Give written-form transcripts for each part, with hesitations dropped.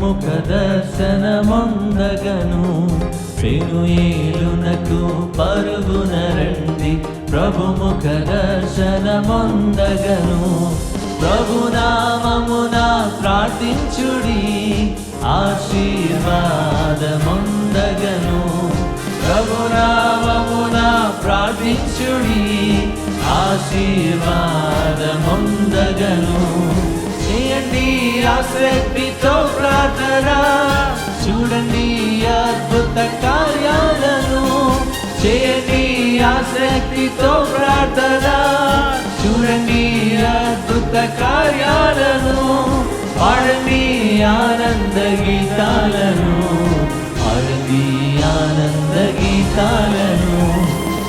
ముఖ దర్శనమొందగను. పెనుయేలునకు పరుగున రండి, ప్రభు ముఖ దర్శనమొందగను. ప్రభునామమున ప్రార్థించుడి, ఆశీర్వాదమొందగను. ప్రభునామమున ప్రార్థించుడి, ఆశీర్వాదమొందగను. చేయండి ఆసక్తితో ప్రార్థన, చూడండి అద్భుత కార్యాలను. చేయండి ఆసక్తితో ప్రార్థన, చూడండి అద్భుత కార్యాలను. పాడండి ఆనంద గీతాలను, పాడండి ఆనంద గీతాలను.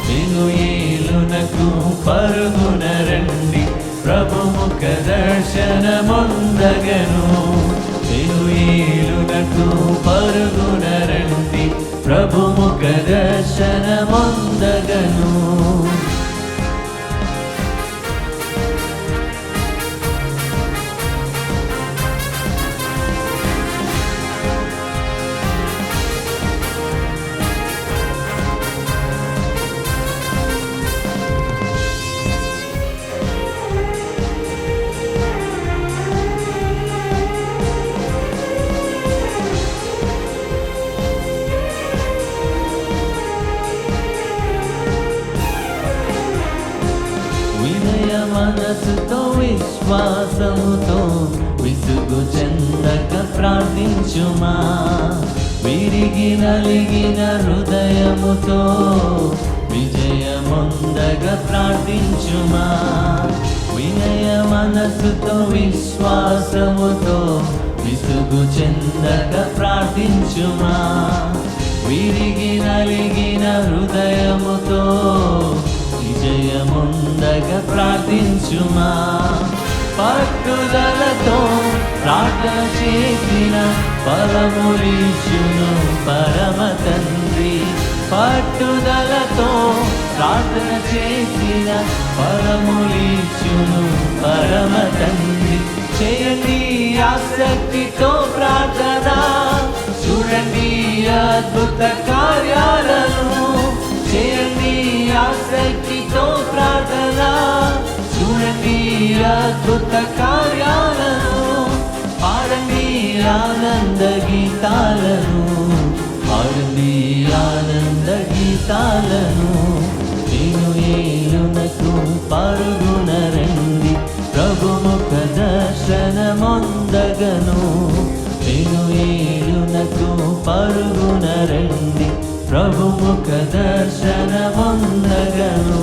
పెనుయేలునకు పరుగున రండి, ప్రభు ముఖ దర్శనమొందగను. పెనుయేలునకు పరుగున రండి, ప్రభు ముఖ దర్శనమొందగను. మనసుతో విశ్వాసముతో విసుగు చెందక ప్రార్థించుమా. విరిగి నలిగిన హృదయముతో విజయమొందగ ప్రార్థించుమా. వినయ మనసుతో విశ్వాసముతో విసుగు చెందక ప్రార్థించుమా. విరిగి నలిగిన హృదయముతో విజయముందగ ప్రార్థించుమా. పట్టుదలతో ప్రార్థన చేసిన ఫలములిచ్చును పరమ తండ్రి. పట్టుదలతో ప్రార్థన చేసిన ఫలములిచ్చును పరమ తండ్రి. చేయండి ఆసక్తితో ప్రార్థన, చూడండి అద్భుత కార్యాలను. చేయండి ఆసక్తితో ప్రార్థన, చూడండి అద్భుత కార్యాలను. పాడండి ఆనంద గీతాలను, పాడండి ఆనంద గీతాలను. పెనుయేలునకు పరుగున రండి, ప్రభు ముఖ దర్శనమొందగను. పెనుయేలునకు పరుగున రండి, ప్రభు ముఖ దర్శనమొందగను.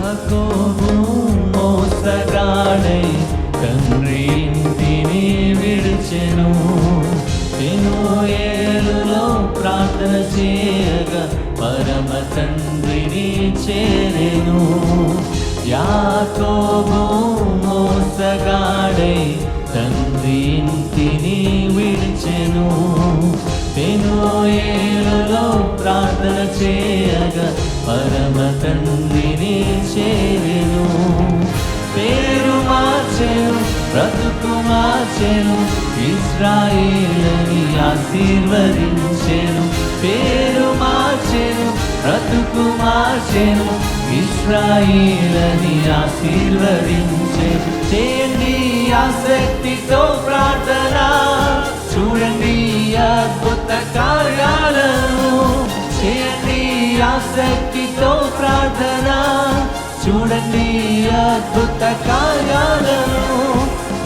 యాకోబు మోసగాడై తండ్రి ఇంటిని విడిచెను. పెనుయేలులో ప్రార్థన చేయగా పరమ తండ్రిని చేరెను. యాకోబు మోసగాడై తండ్రి ఇంటిని విడిచెను. పెనుయేలులో ప్రార్థన చేయగా పరమ తండ్రిని చేరెను. పేరు మార్చెను, బ్రతుకు మార్చెను, ఇశ్రాయేలుని ఆశీర్వదించెను. పేరు మార్చెను, బ్రతుకు మార్చెను, ఇశ్రాయేలుని ఆశీర్వదించెను. చేయండి ఆసక్తితో ప్రార్థన, చూడండి అద్భుత కార్యాలను. చేయండి ఆసక్తితో ప్రార్థన, చూడండి అద్భుత కార్యాలను.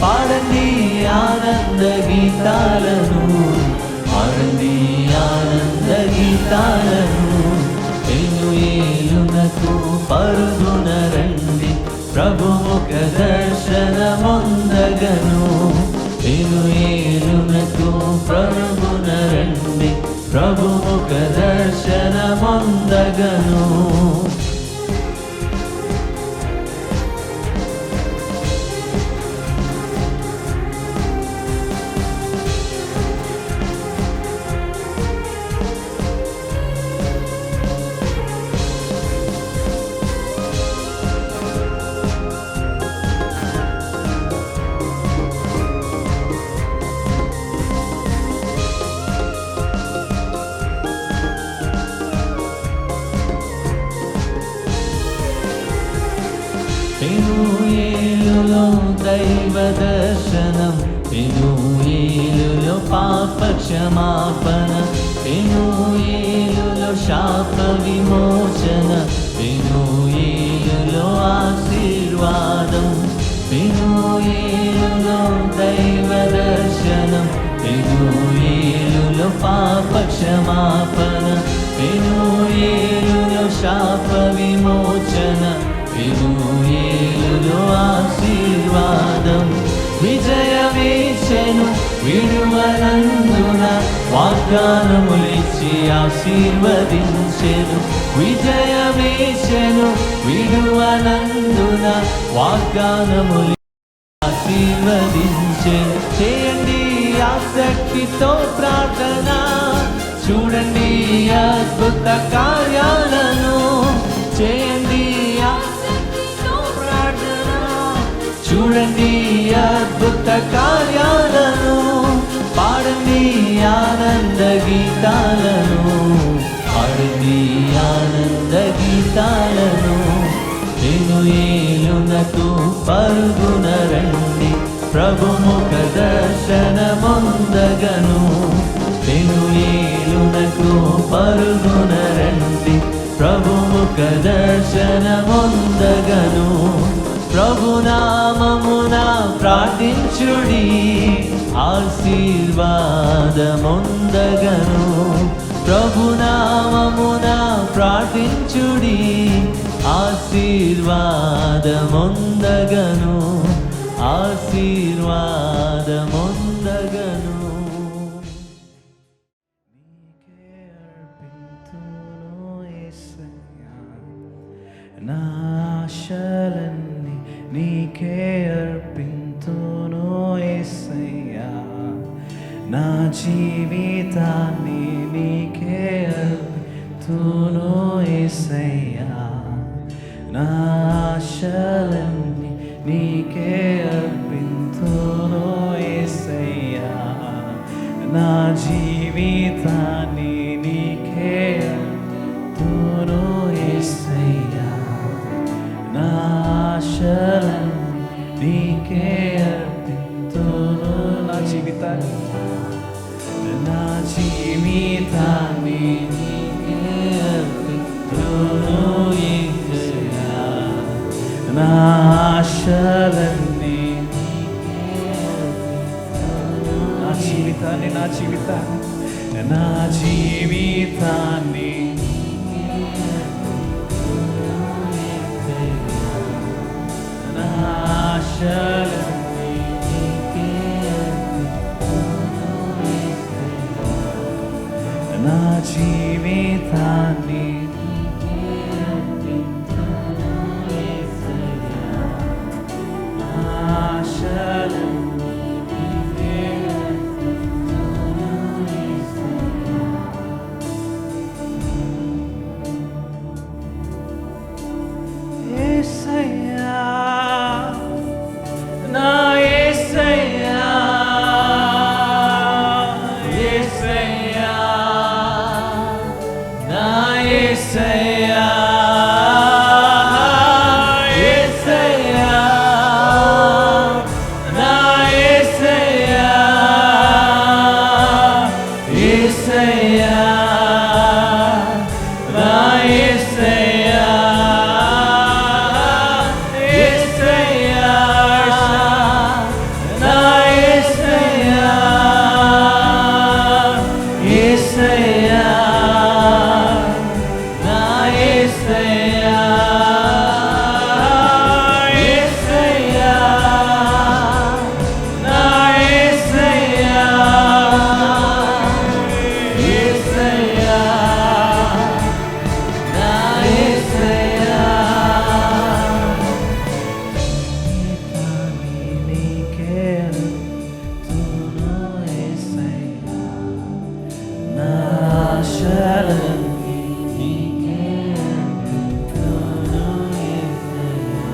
పాడండి ఆనంద గీతాలను, పాడండి ఆనంద గీతాలను. పెనుయేలునకు పరుగున రండి, ప్రభు ముఖ దర్శనమొందగను. పెనుయేలునకు పరుగున రండి, ప్రభు ముఖ దర్శనమొందగను. పెనుయేలులో దైవ దర్శనం, పెనుయేలులో పాప క్షమాపణ, పెనుయేలులో శాప విమోచన, పెనుయేలులో ఆశీర్వాదం, పెనుయేలులో దైవ దర్శనం, పెనుయేలులో పాప క్షమాపణ, పెనుయేలులో శాప విమోచన, పెనుయేలులో ఆశీర్వాదం. విజయమేచెను విడువనందున, వాగ్దానములిచ్చి ఆశీర్వదించెను. విజయమేచెను విడువనందున, వాగ్దానములి ఆశీర్వదించెను. చేయండి ఆసక్తితో ప్రార్థన, చూడండి అద్భుత కార్యాలను. చేయండి ఆసక్తితో ప్రార్థన, చూడండి అద్భుత కార్యాలను. పాడండి ఆనంద గీతాలను, పాడండి ఆనంద గీతాలను. పెనుయేలునకు పరుగున రండి, ప్రభుముఖ దర్శనమొందగను. పెనుయేలునకు పరుగున రండి, ప్రభుముఖ దర్శనమొందగను. ప్రభునామమున ప్రార్థించుడి, ఆశీర్వాదమొందగను. ప్రభునామమున ప్రార్థించుడి, ఆశీర్వాదమొందగను, ఆశీర్వాదమొందగను. నా ఆశలన్నీ నీకే అర్పింతును యేసయ్యా, నా జీవితాన్ని నీకే అర్పింతును యేసయ్యా, నా ఆశలన్నీ నీకే అర్పింతును యేసయ్యా, నా జీవితాన్ని నీకే అర్పింతును యేసయ్యా, నా ఆశలన్నీ నీకే అర్పింతును. నా జీవితాన్ని నీకే అర్పింతును యేసయ్యా, నా ఆశలన్నీ నీకే అర్పింతును. నా జీవితాన్ని నా జీవితాన్ని నా ఆశలన్నీ నీకే అర్పింతును యేసయ్యా, నా జీవితాన్ని నీకే అర్పింతును యేసయ్యా, నా ఆశలన్నీ నీకే అర్పింతును యేసయ్యా. యేసయ్యా, నా యేసయ్యా, యేసయ్యా, నా యేసయ్యా, యేసయ్యా, నా యేసయ్యా, యేసయ్యా, నా యేసయ్యా, యేసయ్యా, నా యేసయ్యా, యేసయ్యా, నా యేసయ్యా, యేసయ్యా, నా యేసయ్యా, యేసయ్యా, నా యేసయ్యా. నీకే అర్పింతును యేసయ్యా, నా ఆశలన్నీ నీకే అర్పింతును యేసయ్యా,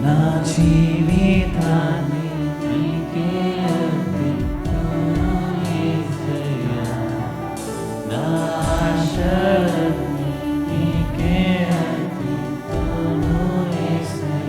నా జీవితాన్ని నీకే అర్పింతును యేసయ్యా, నా ఆశలన్నీ నీకే అర్పింతును యేసయ్యా.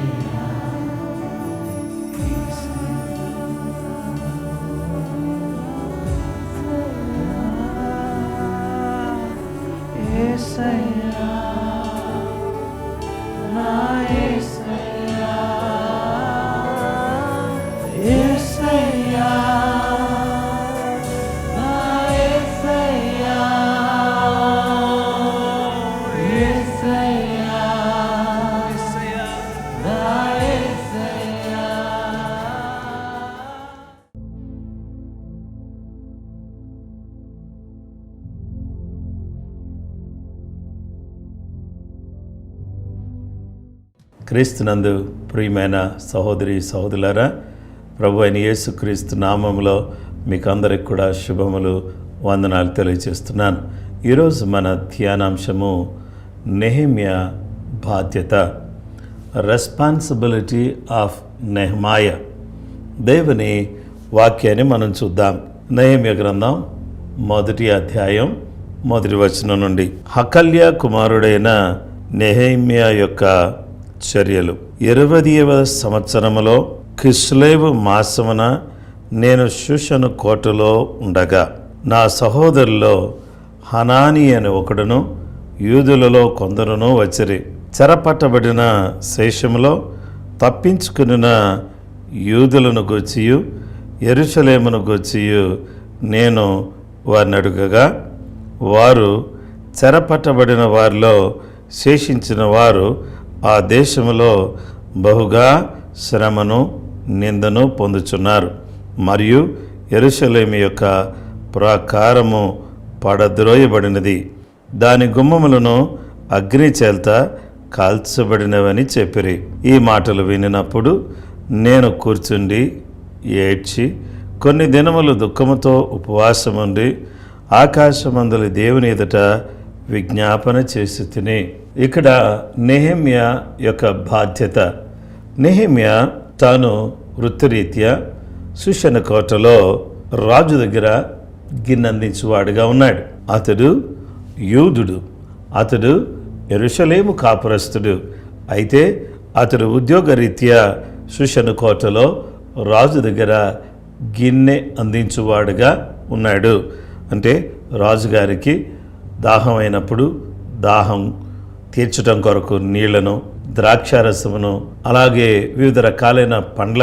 క్రీస్తునందు ప్రియమైన సహోదరి సహోదరులారా, ప్రభు అయిన యేసుక్రీస్తు నామములో మీకు అందరికి కూడా శుభములు, వందనాలు తెలియజేస్తున్నాను. ఈరోజు మన ధ్యానాంశము నెహెమ్యా బాధ్యత, రెస్పాన్సిబిలిటీ ఆఫ్ నెహెమాయ. దేవుని వాక్యాన్ని మనం చూద్దాం. నెహెమ్యా గ్రంథం 1వ అధ్యాయం 1వ వచనం నుండి. హకల్య కుమారుడైన నెహెమ్యా యొక్క చర్యలు. 20వ సంవత్సరములో కిస్లేవు మాసమున నేను షూషను కోటలో ఉండగా నా సహోదరులో హనానీ అని ఒకడును యూదులలో కొందరును వచ్చిరి. చెరపట్టబడిన శేషములో తప్పించుకున్న యూదులను గూర్చియు యెరూషలేమును గూర్చియు నేను వారిని అడుగగా, వారు చెరపట్టబడిన వారిలో శేషించిన వారు ఆ దేశములో బహుగా శ్రమను నిందను పొందుచున్నారు, మరియు యెరూషలేము యొక్క ప్రాకారము పడద్రోయబడినది, దాని గుమ్మములను అగ్ని చేత కాల్చబడినవని చెప్పిరి. ఈ మాటలు వినినప్పుడు నేను కూర్చుండి ఏడ్చి కొన్ని దినములు దుఃఖముతో ఉపవాసముండి ఆకాశమందులి దేవుని ఎదుట విజ్ఞాపన చేసి తిని. ఇక్కడ నెహెమ్యా యొక్క బాధ్యత. నెహెమ్యా తాను వృత్తిరీత్యా షూషను కోటలో రాజు దగ్గర గిన్నందించువాడుగా ఉన్నాడు. అతడు యూదుడు, అతడు యెరూషలేము కాపురస్తుడు. అయితే అతడు ఉద్యోగరీత్యా షూషను కోటలో రాజు దగ్గర గిన్నె అందించువాడుగా ఉన్నాడు. అంటే రాజుగారికి దాహం అయినప్పుడు దాహం తీర్చడం కొరకు నీళ్లను, ద్రాక్షారసమును, అలాగే వివిధ రకాలైన పండ్ల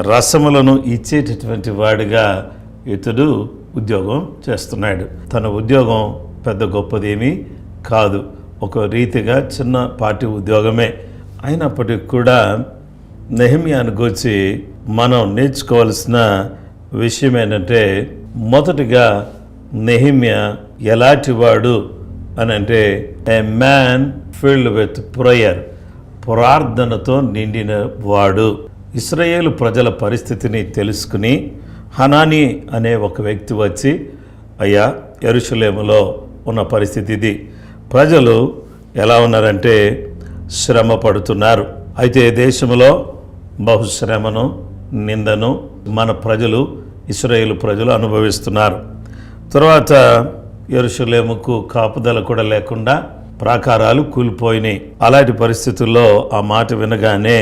రసములను ఇచ్చేటటువంటి వాడిగా ఇతడు ఉద్యోగం చేస్తున్నాడు. తన ఉద్యోగం పెద్ద గొప్పదేమీ కాదు, ఒక రీతిగా చిన్నపాటి ఉద్యోగమే. అయినప్పటికీ కూడా నెహెమ్యాను గురించి మనం నేర్చుకోవాల్సిన విషయం ఏంటంటే, మొదటిగా నెహెమ్యా ఎలాంటి వాడు అని అంటే, ఏ మ్యాన్ ఫిల్డ్ విత్ ప్రేయర్, ప్రార్థనతో నిండిన వాడు. ఇశ్రాయేలు ప్రజల పరిస్థితిని తెలుసుకుని హనానీ అనే ఒక వ్యక్తి వచ్చి, అయ్యా, యెరూషలేములో ఉన్న పరిస్థితి ఇది, ప్రజలు ఎలా ఉన్నారంటే శ్రమ పడుతున్నారు. అయితే దేశంలో బహుశ్రమను నిందను మన ప్రజలు, ఇశ్రాయేలు ప్రజలు అనుభవిస్తున్నారు. తర్వాత యెరూషలేముకు కాపుదల కూడా లేకుండా ప్రాకారాలు కూలిపోయినాయి. అలాంటి పరిస్థితుల్లో ఆ మాట వినగానే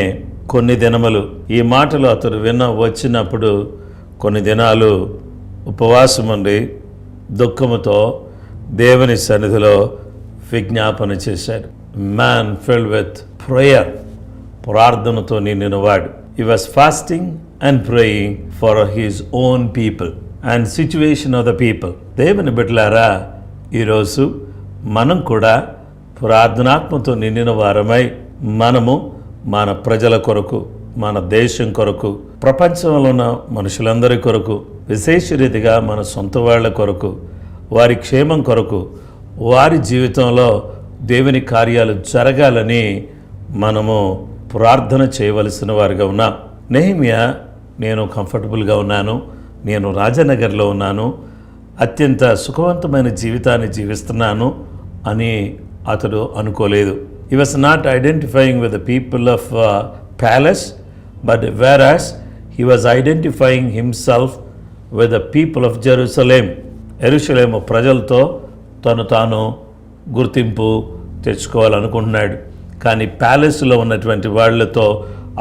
కొన్ని దినములు, ఈ మాటలు అతడు వచ్చినప్పుడు కొన్ని దినాలు ఉపవాసం ఉండి దుఃఖముతో దేవుని సన్నిధిలో విజ్ఞాపన చేశాడు. మ్యాన్ ఫిల్డ్ విత్ ప్రేయర్, ప్రార్థనతో నిండినవాడు. He was fasting and praying for his own people and situation of the people. దేవుని బిడ్డలారా, ఈరోజు మనం కూడా ప్రార్థనాత్మతో నిండిన వారమై మనము మన ప్రజల కొరకు, మన దేశం కొరకు, ప్రపంచంలో ఉన్న మనుషులందరి కొరకు, విశేష రీతిగా మన సొంత వాళ్ళ కొరకు, వారి క్షేమం కొరకు, వారి జీవితంలో దేవుని కార్యాలు జరగాలని మనము ప్రార్థన చేయవలసిన వారిగా ఉన్నాం. నెహెమ్యా, నేను కంఫర్టబుల్గా ఉన్నాను, నేను రాజనగర్లో ఉన్నాను, అత్యంత సుఖవంతమైన జీవితాన్ని జీవిస్తున్నాను అని అతడు అనుకోలేదు. He was not identifying with the people of palace, but వేరాస్ he was identifying himself with the people of Jerusalem. యెరూషలేము ప్రజలతో తాను గుర్తింపు తెచ్చుకోవాలనుకుంటున్నాడు. కానీ ప్యాలెస్లో ఉన్నటువంటి వాళ్ళతో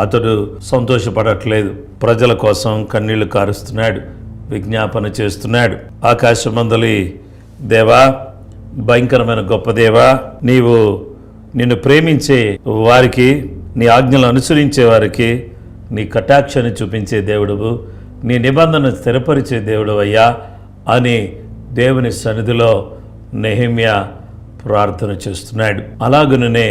అతడు సంతోషపడట్లేదు. ప్రజల కోసం కన్నీళ్లు కారుస్తున్నాడు, విజ్ఞాపన చేస్తున్నాడు. ఆకాశమందలి దేవా, భయంకరమైన గొప్ప దేవా, నిన్ను ప్రేమించే వారికి, నీ ఆజ్ఞలు అనుసరించే వారికి నీ కటాక్షాన్ని చూపించే దేవుడువు, నీ నిబంధన స్థిరపరిచే దేవుడు అయ్యా అని దేవుని సన్నిధిలో నెహెమ్యా ప్రార్థన చేస్తున్నాడు. అలాగుననే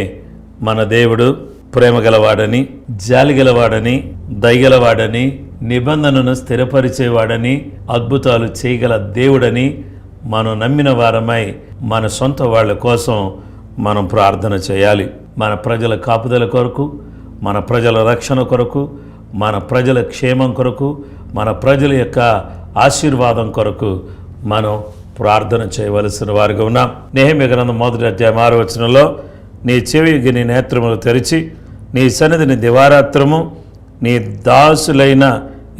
మన దేవుడు ప్రేమ గలవాడని, జాలి గలవాడని, దయగలవాడని, నిబంధనను స్థిరపరిచేవాడని, అద్భుతాలు చేయగల దేవుడని మనం నమ్మిన వారమై మన సొంత వాళ్ళ కోసం మనం ప్రార్థన చేయాలి. మన ప్రజల కాపుదల కొరకు, మన ప్రజల రక్షణ కొరకు, మన ప్రజల క్షేమం కొరకు, మన ప్రజల యొక్క ఆశీర్వాదం కొరకు మనం ప్రార్థన చేయవలసిన వారిగా ఉన్నాం. నెహెమ్యా గ్రంథం 1వ అధ్యాయం 6వ వచనంలో, నీ చెవికి నీ నేత్రములు తెరిచి నీ సన్నిధిని దివారాత్రము నీ దాసులైన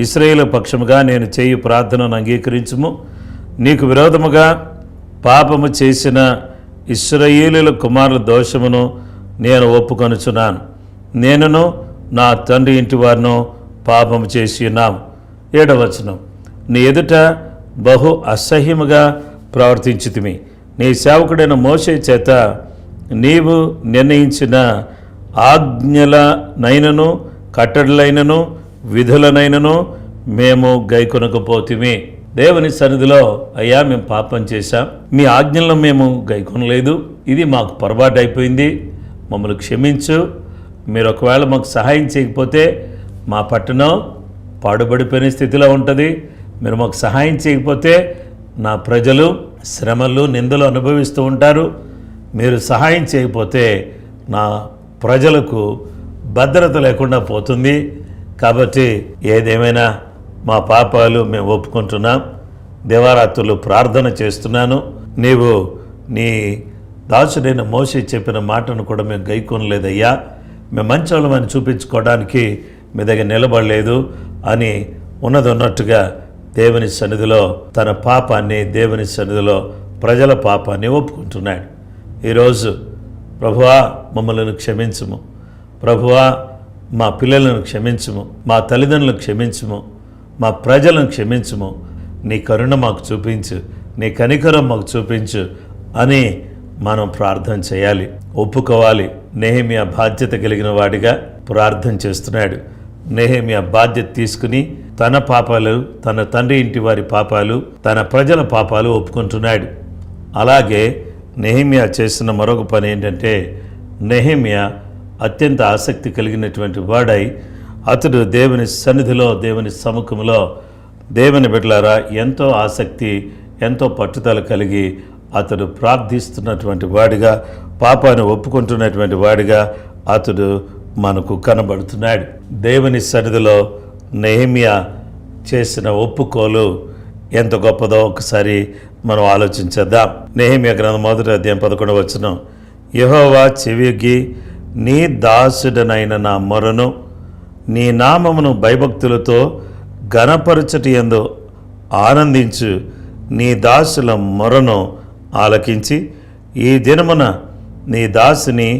ఇశ్రాయేలు పక్షముగా నేను చేయు ప్రార్థనను అంగీకరించుము. నీకు విరోధముగా పాపము చేసిన ఇశ్రాయేలీయుల కుమారుల దోషమును నేను ఒప్పుకొనుచున్నాను. నేనును నా తండ్రి ఇంటి వారిను పాపము చేసి ఉన్నాము. 7వ వచనం, నీ ఎదుట బహు అసహ్యముగా ప్రవర్తించితిమి. నీ సేవకుడైన మోషే చేత నీవు నిర్ణయించిన ఆజ్ఞలనైనను కట్టడలైనను విధులనైనను మేము గైకొనకపోతిమి. దేవుని సన్నిధిలో, అయ్యా మేము పాపం చేశాం, మీ ఆజ్ఞలను మేము గైకొనలేదు, ఇది మాకు పొరపాటు అయిపోయింది, మమ్మల్ని క్షమించు. మీరు ఒకవేళ మాకు సహాయం చేయకపోతే మా పట్టణం పాడుబడిపోయిన స్థితిలో ఉంటుంది. మీరు మాకు సహాయం చేయకపోతే నా ప్రజలు శ్రమలు నిందలు అనుభవిస్తూ ఉంటారు. మీరు సహాయం చేయకపోతే నా ప్రజలకు భద్రత లేకుండా పోతుంది. కాబట్టి ఏదేమైనా మా పాపాలు మేము ఒప్పుకుంటున్నాం. దేవారాత్రులు ప్రార్థన చేస్తున్నాను. నీవు నీ దాసుడైన మోషే చెప్పిన మాటను కూడా మేము గైకొనలేదయ్యా, మేము మంచోళ్ళమని చూపించుకోవడానికి మీ దగ్గర నిలబడలేదు అని ఉన్నదన్నట్టుగా దేవుని సన్నిధిలో తన పాపాన్ని, దేవుని సన్నిధిలో ప్రజల పాపాన్ని ఒప్పుకుంటున్నాడు. ఈరోజు, ప్రభువా మమ్మల్ని క్షమించుము, ప్రభువా మా పిల్లలను క్షమించుము, మా తల్లిదండ్రులను క్షమించుము, మా ప్రజలను క్షమించుము, నీ కరుణ మాకు చూపించు, నీ కనికరం మాకు చూపించు అని మనం ప్రార్థన చేయాలి, ఒప్పుకోవాలి. నెహెమ్యా బాధ్యత కలిగిన వాడిగా ప్రార్థన చేస్తున్నాడు. నెహెమ్యా బాధ్యత తీసుకుని తన పాపాలు, తన తండ్రి ఇంటి వారి పాపాలు, తన ప్రజల పాపాలు ఒప్పుకుంటున్నాడు. అలాగే నెహెమ్యా చేసిన మరొక పని ఏంటంటే, నెహెమ్యా అత్యంత ఆసక్తి కలిగినటువంటి వాడై అతడు దేవుని సన్నిధిలో, దేవుని సముఖంలో, దేవుని బిడ్డలారా ఎంతో ఆసక్తి, ఎంతో పట్టుదల కలిగి అతడు ప్రార్థిస్తున్నటువంటి వాడిగా, పాపాన్ని ఒప్పుకుంటున్నటువంటి వాడిగా అతడు మనకు కనబడుతున్నాడు. దేవుని సన్నిధిలో నెహెమ్యా చేసిన ఒప్పుకోలు ఎంత గొప్పదో ఒకసారి మనం ఆలోచించేద్దాం. నెహెమ్యా గ్రంథం 1వ అధ్యాయం 11వ వచనం, యెహోవా చెవియొగ్గి నీ దాసుడనైన నా మొరను, నీ నామమును భయభక్తులతో ఘనపరచుట యందు ఆనందించు నీ దాసుల మొరను ఆలకించి ఈ దినమున నీ దాసుని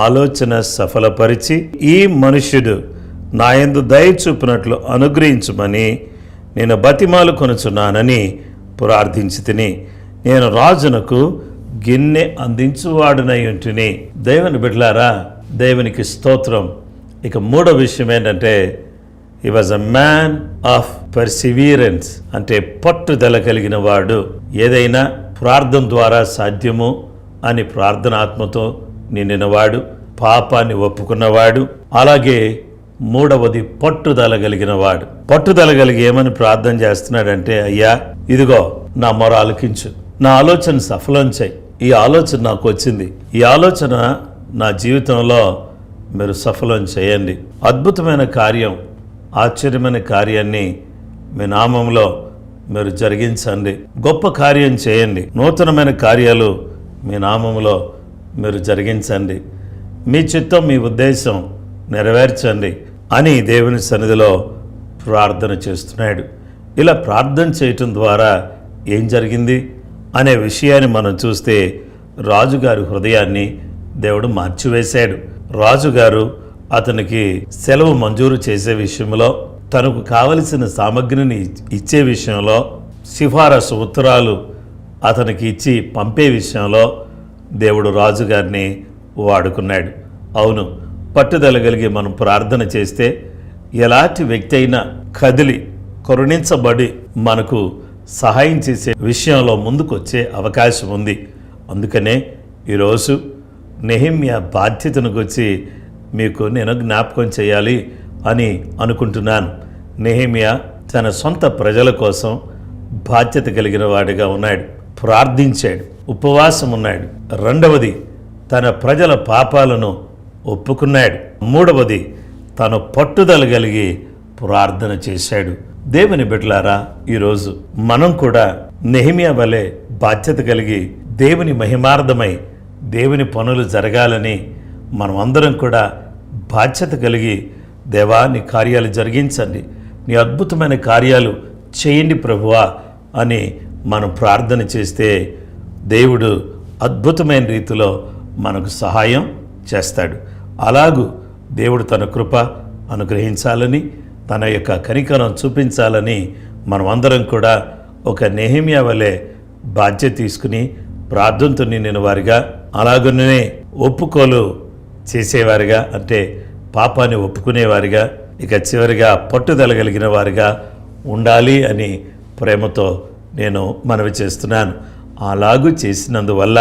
ఆలోచన సఫలపరిచి ఈ మనుష్యుడు నా యందు దయ చూపినట్లు అనుగ్రహించుమని నేను బతిమాలు కొనుచున్నానని ప్రార్థించి తిని నేను రాజునకు గిన్నె అందించువాడునై ఉంటిని. దేవుని బిడ్డలారా, దేవునికి స్తోత్రం. ఇక 3వ విషయం ఏంటంటే, హి was a man of perseverance, అంటే పట్టుదల కలిగిన వాడు. ఏదైనా ప్రార్థన ద్వారా సాధ్యము అని ప్రార్థనాత్మతో నిండినవాడు, పాపాన్ని ఒప్పుకున్నవాడు. అలాగే 3వది పట్టుదల కలిగిన వాడు. పట్టుదల కలిగి ఏమని ప్రార్థన చేస్తున్నాడంటే, అయ్యా ఇదిగో నా మొర ఆలకించు, నా ఆలోచన సఫలం చేయి, ఈ ఆలోచన నాకు వచ్చింది, ఈ ఆలోచన నా జీవితంలో మీరు సఫలం చేయండి. అద్భుతమైన కార్యం, ఆశ్చర్యమైన కార్యాన్ని మీ నామంలో మీరు జరిగించండి. గొప్ప కార్యం చేయండి, నూతనమైన కార్యాలు మీ నామంలో మీరు జరిగించండి, మీ చిత్తం, మీ ఉద్దేశం నెరవేర్చండి అని దేవుని సన్నిధిలో ప్రార్థన చేస్తున్నాడు. ఇలా ప్రార్థన చేయటం ద్వారా ఏం జరిగింది అనే విషయాన్ని మనం చూస్తే, రాజుగారి హృదయాన్ని దేవుడు మార్చివేశాడు. రాజుగారు అతనికి సెలవు మంజూరు చేసే విషయంలో, తనకు కావలసిన సామగ్రిని ఇచ్చే విషయంలో, సిఫారసు ఉత్తరాలు అతనికి ఇచ్చి పంపే విషయంలో దేవుడు రాజుగారిని వాడుకున్నాడు. అవును, పట్టుదల కలిగి మనం ప్రార్థన చేస్తే ఎలాంటి వ్యక్తి అయినా కదిలి కరుణించబడి మనకు సహాయం చేసే విషయంలో ముందుకు వచ్చే అవకాశం ఉంది. అందుకనే ఈరోజు నెహెమ్యా బాధ్యతను గురించి మీకు నేను జ్ఞాపకం చేయాలి అని అనుకుంటున్నాను. నెహెమ్యా తన సొంత ప్రజల కోసం బాధ్యత కలిగిన వాడిగా ఉన్నాడు, ప్రార్థించాడు, ఉపవాసం ఉన్నాడు. రెండవది, తన ప్రజల పాపాలను ఒప్పుకున్నాడు. మూడవది, తను పట్టుదల కలిగి ప్రార్థన చేశాడు. దేవుని బిడ్డలారా, ఈరోజు మనం కూడా నెహెమ్యా వలె బాధ్యత కలిగి దేవుని మహిమార్థమై దేవుని పనులు జరగాలని మనం అందరం కూడా బాధ్యత కలిగి, దేవా నీ కార్యాలు జరిగించండి, నీ అద్భుతమైన కార్యాలు చేయండి ప్రభువా అని మనం ప్రార్థన చేస్తే దేవుడు అద్భుతమైన రీతిలో మనకు సహాయం చేస్తాడు. అలాగూ దేవుడు తన కృప అనుగ్రహించాలని, తన యొక్క కనికరం చూపించాలని మనం అందరం కూడా ఒక నెహెమ్యా వలె బాధ్యత తీసుకుని ప్రార్థనతో నిండిన వారిగా, అలాగనే ఒప్పుకోలు చేసేవారిగా, అంటే పాపాన్ని ఒప్పుకునేవారిగా, ఇక చివరిగా పట్టుదల కలిగిన వారిగా ఉండాలి అని ప్రేమతో నేను మనవి చేస్తున్నాను. అలాగూ చేసినందువల్ల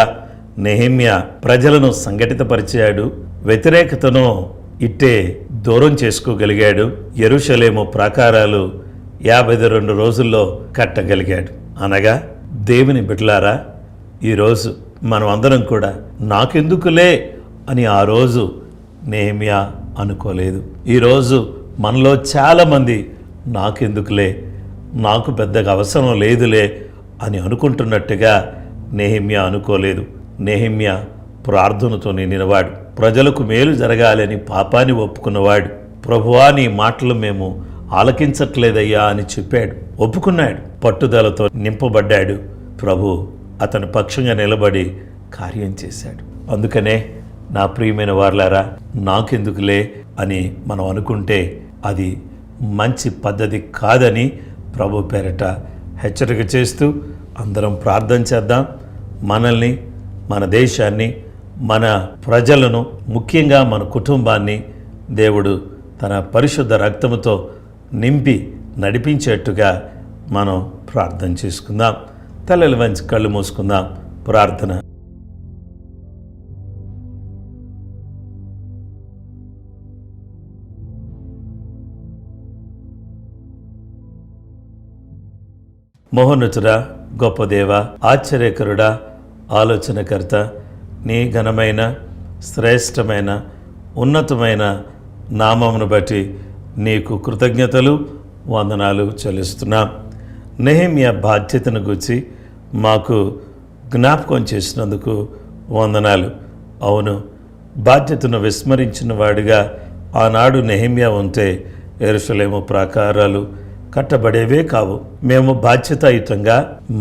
నెహెమ్యా ప్రజలను సంఘటితపరిచాడు, వ్యతిరేకతను ఇట్టే దూరం చేసుకోగలిగాడు. యెరూషలేము ప్రాకారాలు 52 రోజుల్లో కట్టగలిగాడు. అనగా దేవుని బిడ్డలారా, ఈరోజు మనం అందరం కూడా నాకెందుకులే అని ఆ రోజు నెహెమ్యా అనుకోలేదు. ఈరోజు మనలో చాలామంది నాకెందుకులే, నాకు పెద్దగా అవసరం లేదులే అని అనుకుంటున్నట్టుగా నెహెమ్యా అనుకోలేదు. నెహెమ్యా ప్రార్థనతో నిండినవాడు, ప్రజలకు మేలు జరగాలని పాపాన్ని ఒప్పుకున్నవాడు. ప్రభువా నీ మాటలు మేము ఆలకించట్లేదయ్యా అని చెప్పాడు, ఒప్పుకున్నాడు, పట్టుదలతో నింపబడ్డాడు. ప్రభు అతని పక్షంగా నిలబడి కార్యం చేశాడు. అందుకనే నా ప్రియమైన వారలారా, నాకెందుకులే అని మనం అనుకుంటే అది మంచి పద్ధతి కాదని ప్రభు పేరట హెచ్చరిక చేస్తూ అందరం ప్రార్థన చేద్దాం. మనల్ని, మన దేశాన్ని, మన ప్రజలను, ముఖ్యంగా మన కుటుంబాన్ని దేవుడు తన పరిశుద్ధ రక్తముతో నింపి నడిపించేట్టుగా మనం ప్రార్థన చేసుకుందాం. తలలు వంచి కళ్ళు మూసుకుందాం. ప్రార్థన. మహోన్నతుడా, గొప్ప దేవ, ఆశ్చర్యకరుడా, ఆలోచనకర్త, నీ ఘనమైన, శ్రేష్టమైన, ఉన్నతమైన నామమును బట్టి నీకు కృతజ్ఞతలు, వందనాలు చెల్లిస్తున్నాం. నెహెమ్యా బాధ్యతను గురించి మాకు జ్ఞాపకం చేసినందుకు వందనాలు. అవును, బాధ్యతను విస్మరించిన వాడిగా ఆనాడు నెహెమ్యా ఉంటే యెరూషలేము ప్రాకారాలు కట్టబడేవే కావు. మేము బాధ్యతాయుతంగా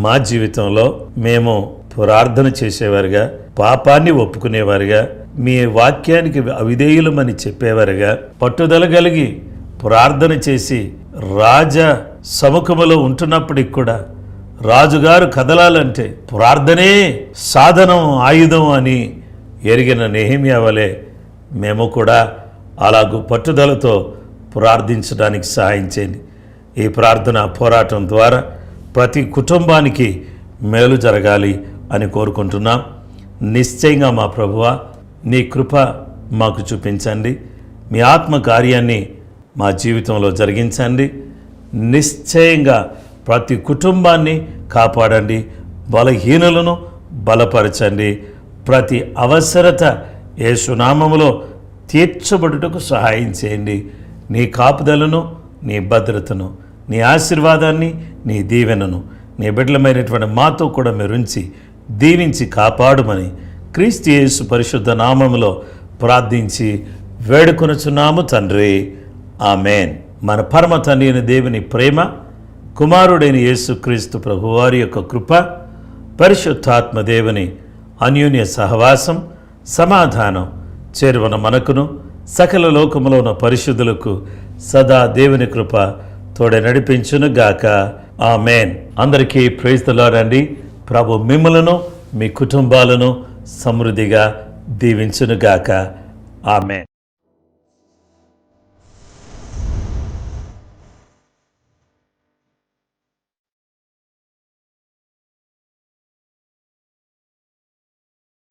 మా జీవితంలో మేము ప్రార్థన చేసేవారుగా, పాపాన్ని ఒప్పుకునేవారుగా, మీ వాక్యానికి అవిధేయులమని చెప్పేవారుగా, పట్టుదల కలిగి ప్రార్థన చేసి రాజ సముఖములో ఉంటున్నప్పటికి కూడా రాజుగారు కదలాలంటే ప్రార్థనే సాధనం, ఆయుధం అని ఎరిగిన నెహెమ్యా వలె మేము కూడా అలాగూ పట్టుదలతో ప్రార్థించడానికి సహాయం చేయండి. ఈ ప్రార్థన పోరాటం ద్వారా ప్రతి కుటుంబానికి మేలు జరగాలి అని కోరుకుంటున్నాం. నిశ్చయంగా మా ప్రభువా, నీ కృప మాకు చూపించండి, మీ ఆత్మ కార్యాన్ని మా జీవితంలో జరిగించండి. నిశ్చయంగా ప్రతి కుటుంబాన్ని కాపాడండి, బలహీనులను బలపరచండి. ప్రతి అవసరత యేసు నామములో తీర్చబడుటకు సహాయం చేయండి. నీ కాపుదలను, నీ భద్రతను, నీ ఆశీర్వాదాన్ని, నీ దీవెనను నీ బిడ్డలమైనటువంటి మాతో కూడా మీరుంచి దీవించి కాపాడుమని క్రీస్తు యేసు పరిశుద్ధ నామములో ప్రార్థించి వేడుకొనుచున్నాము తండ్రి. ఆమెన్. మన పరమ తండ్రి అయిన దేవుని ప్రేమ, కుమారుడైన యేసు క్రీస్తు ప్రభువారి యొక్క కృప, పరిశుద్ధాత్మ దేవుని అన్యోన్య సహవాసం, సమాధానం చేరువన మనకును సకల లోకములో ఉన్న పరిశుద్ధులకు సదా దేవుని కృప తోడే నడిపించును గాక. ఆమెన్. అందరికీ ప్రైజ్ ది లార్డ్ అండి. ప్రభు మిమ్మలను, మీ కుటుంబాలను సమృద్ధిగా దీవించును గాక. ఆమెన్.